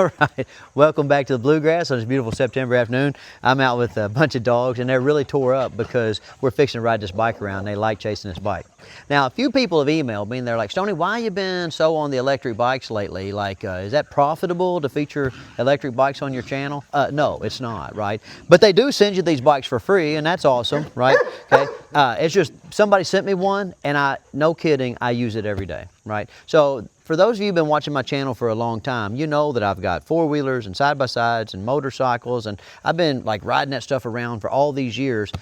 All right, welcome back to the Bluegrass on this beautiful September afternoon. I'm out with a bunch of dogs and they're really tore up because we're fixing to ride this bike around. They like chasing this bike. Now, a few people have emailed me and they're like, Stonnie, why you been so on the electric bikes lately? Like, is that profitable to feature electric bikes on your channel? No, it's not, right? But they do send you these bikes for free and that's awesome, right? Okay, it's just somebody sent me one and no kidding, I use it every day, right? So for those of you who've been watching my channel for a long time, you know that I've got four-wheelers and side-by-sides and motorcycles, and I've been like riding that stuff around for all these years.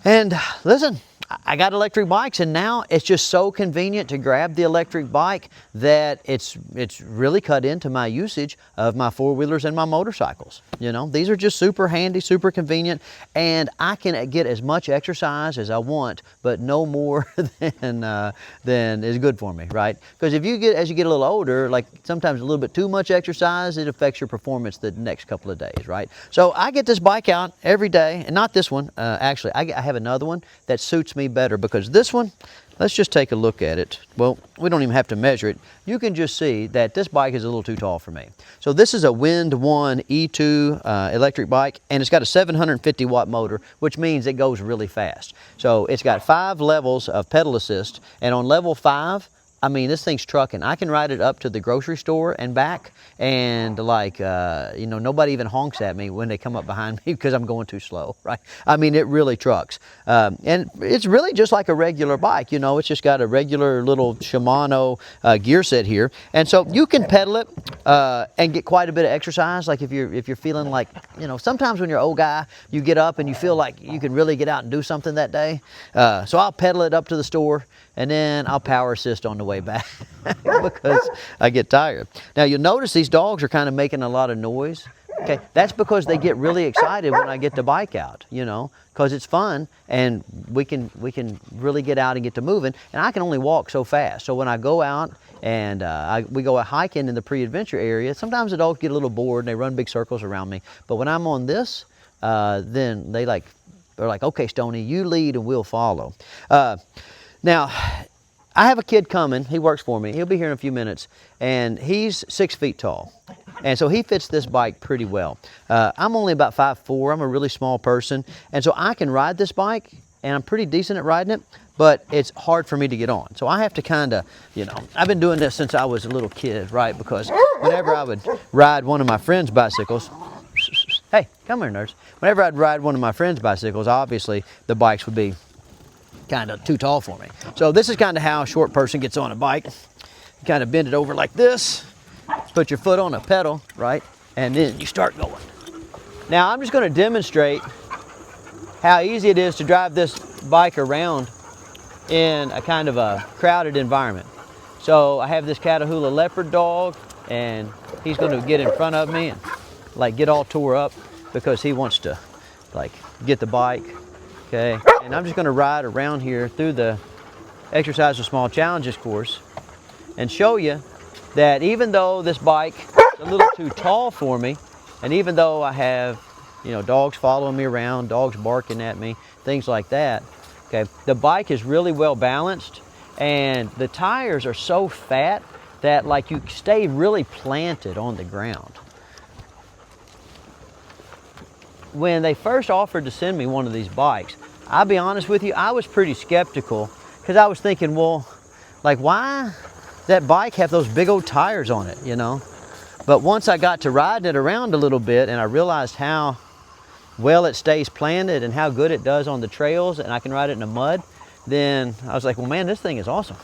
And listen, I got electric bikes and now it's just so convenient to grab the electric bike that it's really cut into my usage of my four-wheelers and my motorcycles. You know, these are just super handy, super convenient, and I can get as much exercise as I want, but no more than is good for me, right? Because as you get a little older, like sometimes a little bit too much exercise, it affects your performance the next couple of days, right? So I get this bike out every day, and not this one, actually, I have another one that suits me better because this one, let's just take a look at it. Well, we don't even have to measure it. You can just see that this bike is a little too tall for me. So this is a Windone E2 electric bike, and it's got a 750 watt motor, which means it goes really fast. So it's got 5 levels of pedal assist, and on level 5, I mean, this thing's trucking. I can ride it up to the grocery store and back, and like, you know, nobody even honks at me when they come up behind me because I'm going too slow, right? I mean, it really trucks. And it's really just like a regular bike, you know, it's just got a regular little Shimano gear set here. And so you can pedal it and get quite a bit of exercise. Like if you're feeling like, you know, sometimes when you're an old guy, you get up and you feel like you can really get out and do something that day. So I'll pedal it up to the store, and then I'll power assist on the way back because I get tired. Now you'll notice these dogs are kind of making a lot of noise. Okay, that's because they get really excited when I get the bike out, you know, because it's fun and we can really get out and get to moving, and I can only walk so fast. So when I go out and we go hiking in the pre-adventure area, sometimes the dogs get a little bored and they run big circles around me. But when I'm on this, then they're like, okay, Stonnie, you lead and we'll follow. Now, I have a kid coming. He works for me. He'll be here in a few minutes, and he's 6 feet tall. And so he fits this bike pretty well. I'm only about 5'4". I'm a really small person. And so I can ride this bike, and I'm pretty decent at riding it, but it's hard for me to get on. So I have to kind of, you know, I've been doing this since I was a little kid, right? Because whenever I would ride one of my friends' bicycles, hey, come here, nerds. Whenever I'd ride one of my friends' bicycles, obviously the bikes would be kind of too tall for me. So this is kind of how a short person gets on a bike. You kind of bend it over like this, put your foot on a pedal, right? And then you start going. Now I'm just going to demonstrate how easy it is to drive this bike around in a kind of a crowded environment. So I have this Catahoula leopard dog, and he's going to get in front of me and like get all tore up because he wants to like get the bike. Okay, and I'm just going to ride around here through the Exercise with Small Challenges course and show you that even though this bike is a little too tall for me, and even though I have, you know, dogs following me around, dogs barking at me, things like that, okay, the bike is really well balanced, and the tires are so fat that like you stay really planted on the ground. When they first offered to send me one of these bikes, I'll be honest with you, I was pretty skeptical because I was thinking, well, like why does that bike have those big old tires on it, you know? But once I got to riding it around a little bit and I realized how well it stays planted and how good it does on the trails, and I can ride it in the mud, then I was like, well, man, this thing is awesome.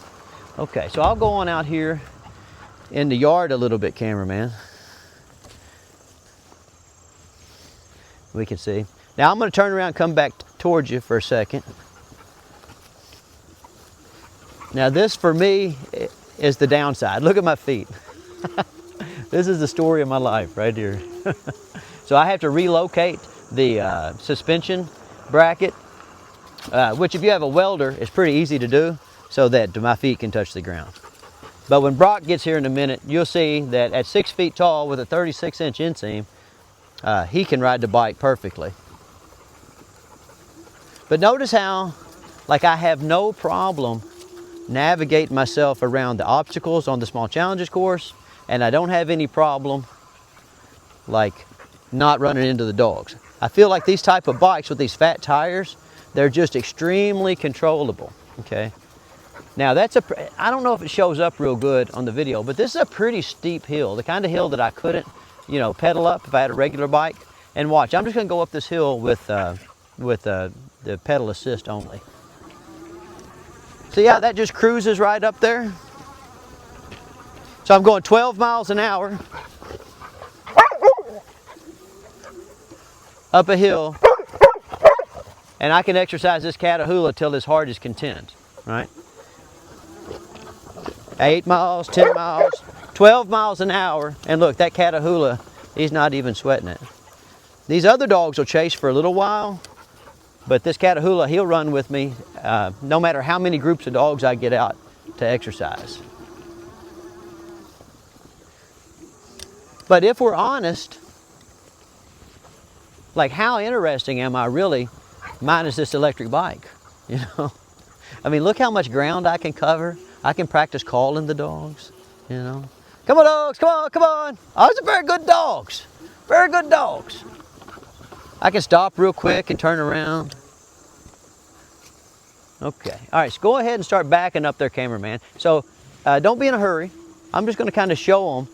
Okay, so I'll go on out here in the yard a little bit, cameraman. We can see. Now I'm going to turn around and come back towards you for a second. Now this for me is the downside. Look at my feet. This is the story of my life right here. So I have to relocate the suspension bracket, which if you have a welder, is pretty easy to do so that my feet can touch the ground. But when Brock gets here in a minute, you'll see that at 6 feet tall with a 36-inch inseam, he can ride the bike perfectly. But notice how, like, I have no problem navigating myself around the obstacles on the Small Challenges course, and I don't have any problem like not running into the dogs. I feel like these type of bikes with these fat tires, they're just extremely controllable, okay? Now I don't know if it shows up real good on the video, but this is a pretty steep hill, the kind of hill that I couldn't, you know, pedal up if I had a regular bike. And watch, I'm just gonna go up this hill with the pedal assist only. So yeah, that just cruises right up there. So I'm going 12 miles an hour up a hill, and I can exercise this Catahoula till his heart is content, right? 8 miles, 10 miles, 12 miles an hour, and look, that Catahoula, he's not even sweating it. These other dogs will chase for a little while, but this Catahoula, he'll run with me no matter how many groups of dogs I get out to exercise. But if we're honest, like how interesting am I really minus this electric bike, you know? I mean, look how much ground I can cover. I can practice calling the dogs, you know? Come on, dogs, come on, come on. Oh, those are very good dogs, very good dogs. I can stop real quick and turn around. Okay, all right, so go ahead and start backing up there, cameraman. So don't be in a hurry. I'm just gonna kind of show them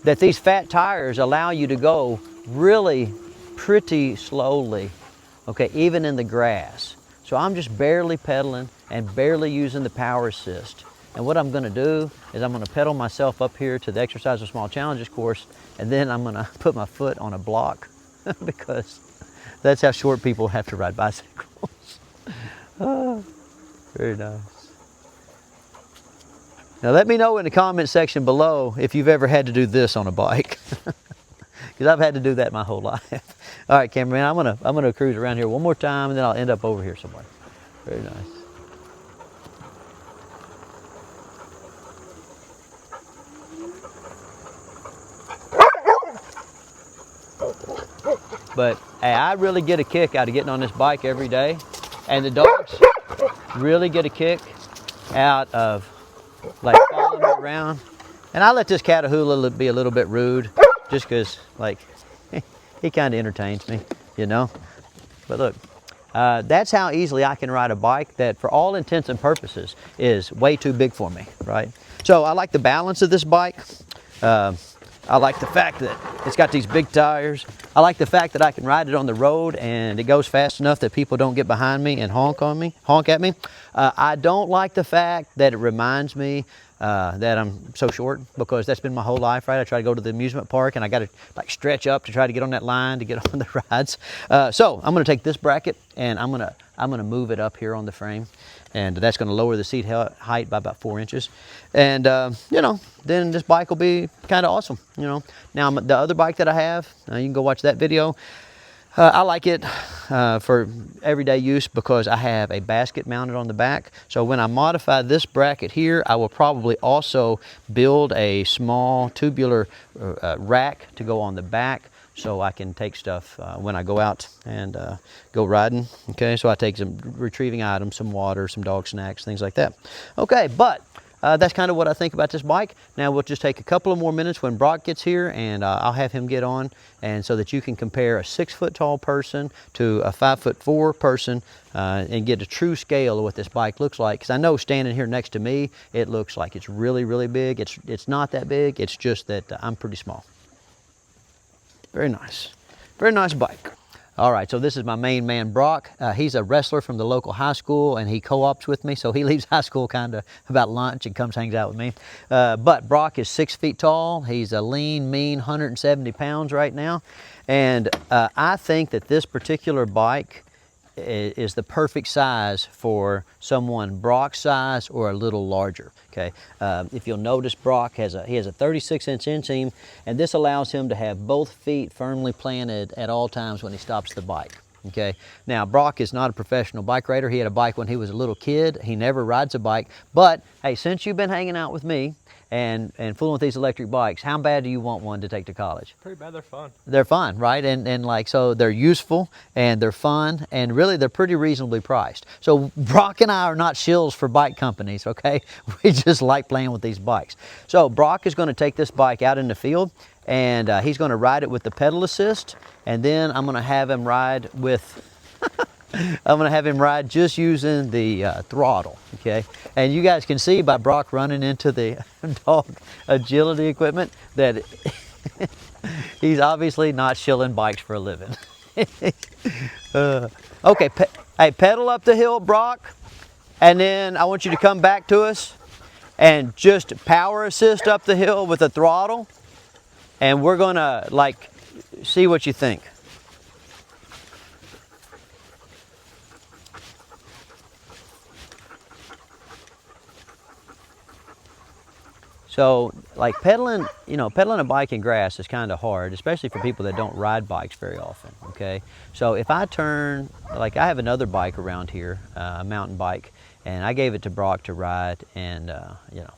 that these fat tires allow you to go really pretty slowly, okay, even in the grass. So I'm just barely pedaling and barely using the power assist. And what I'm gonna do is I'm gonna pedal myself up here to the Exercise with Small Challenges course, and then I'm gonna put my foot on a block because that's how short people have to ride bicycles. Oh, very nice. Now let me know in the comment section below if you've ever had to do this on a bike. Because I've had to do that my whole life. All right, cameraman, I'm gonna cruise around here one more time, and then I'll end up over here somewhere. Very nice. But hey, I really get a kick out of getting on this bike every day, and the dogs really get a kick out of like following me around. And I let this Catahoula be a little bit rude, just because like he kind of entertains me, you know. But look, that's how easily I can ride a bike that, for all intents and purposes, is way too big for me, right? So I like the balance of this bike. I like the fact that it's got these big tires. I like the fact that I can ride it on the road and it goes fast enough that people don't get behind me and honk at me. I don't like the fact that it reminds me that I'm so short, because that's been my whole life, right? I try to go to the amusement park and I got to like stretch up to try to get on that line to get on the rides. So I'm going to take this bracket and I'm going to move it up here on the frame, and that's going to lower the seat height by about 4 inches. And you know, then this bike will be kind of awesome, you know. Now the other bike that I have, you can go watch that video. I like it for everyday use because I have a basket mounted on the back. So when I modify this bracket here, I will probably also build a small tubular rack to go on the back, so I can take stuff when I go out and go riding. Okay, so I take some retrieving items, some water, some dog snacks, things like that. Okay, but that's kind of what I think about this bike. Now we'll just take a couple of more minutes when Brock gets here, and I'll have him get on, and so that you can compare a 6 foot tall person to a 5'4" person and get a true scale of what this bike looks like. Because I know standing here next to me, it looks like it's really, really big. It's not that big. It's just that I'm pretty small. Very nice bike. All right, so this is my main man, Brock. He's a wrestler from the local high school, and he co-ops with me, so he leaves high school kind of about lunch and comes hangs out with me. But Brock is 6 feet tall. He's a lean, mean 170 pounds right now. And I think that this particular bike is the perfect size for someone Brock's size or a little larger. Okay, if you'll notice, Brock has a 36-inch inseam, and this allows him to have both feet firmly planted at all times when he stops the bike. Okay, now Brock is not a professional bike rider. He had a bike when he was a little kid. He never rides a bike, but hey, since you've been hanging out with me and fooling with these electric bikes, how bad do you want one to take to college? Pretty bad. They're fun. They're fun, right? And like, so they're useful and they're fun, and really they're pretty reasonably priced. So Brock and I are not shills for bike companies, okay? We just like playing with these bikes. So Brock is going to take this bike out in the field, and he's going to ride it with the pedal assist, and then I'm going to have him ride with I'm going to have him ride just using the throttle, okay? And you guys can see by Brock running into the dog agility equipment that he's obviously not shilling bikes for a living. Okay, hey, pedal up the hill, Brock, and then I want you to come back to us and just power assist up the hill with the throttle, and we're going to like see what you think. So like pedaling, you know, pedaling a bike in grass is kind of hard, especially for people that don't ride bikes very often, okay? So if I turn, like I have another bike around here, a mountain bike, and I gave it to Brock to ride, and you know,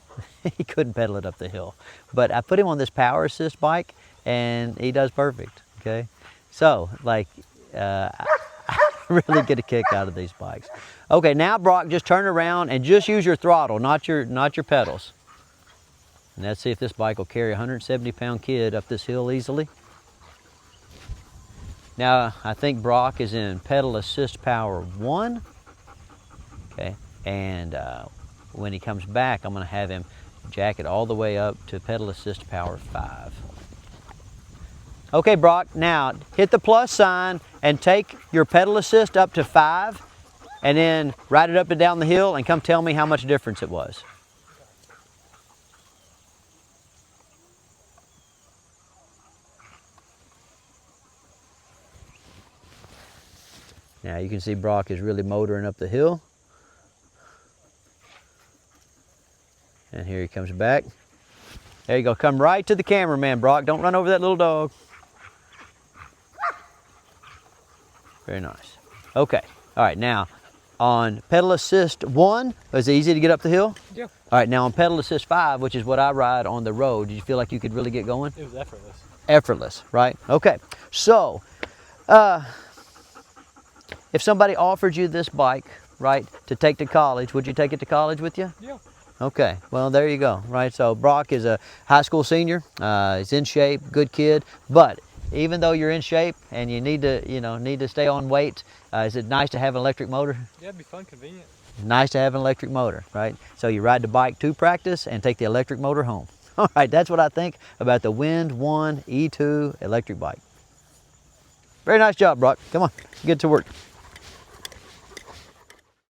he couldn't pedal it up the hill. But I put him on this power assist bike, and he does perfect, okay? So like, I really get a kick out of these bikes. Okay, now Brock, just turn around and just use your throttle, not your pedals. And let's see if this bike will carry a 170-pound kid up this hill easily. Now, I think Brock is in pedal assist power 1. Okay, and when he comes back, I'm going to have him jack it all the way up to pedal assist power 5. Okay, Brock, now hit the plus sign and take your pedal assist up to 5, and then ride it up and down the hill and come tell me how much difference it was. Now you can see Brock is really motoring up the hill. And here he comes back. There you go, come right to the cameraman, Brock. Don't run over that little dog. Very nice. Okay, all right, now on pedal assist 1, was it easy to get up the hill? Yeah. All right, now on pedal assist 5, which is what I ride on the road, did you feel like you could really get going? It was effortless. Effortless, right? Okay, so if somebody offered you this bike, right, to take to college, would you take it to college with you? Yeah. Okay, well, there you go, right? So Brock is a high school senior. He's in shape, good kid, but even though you're in shape and you need to, you know, need to stay on weight, is it nice to have an electric motor? Yeah, it'd be fun, convenient. Nice to have an electric motor, right? So you ride the bike to practice and take the electric motor home. All right, that's what I think about the Windone E2 electric bike. Very nice job, Brock. Come on, get to work.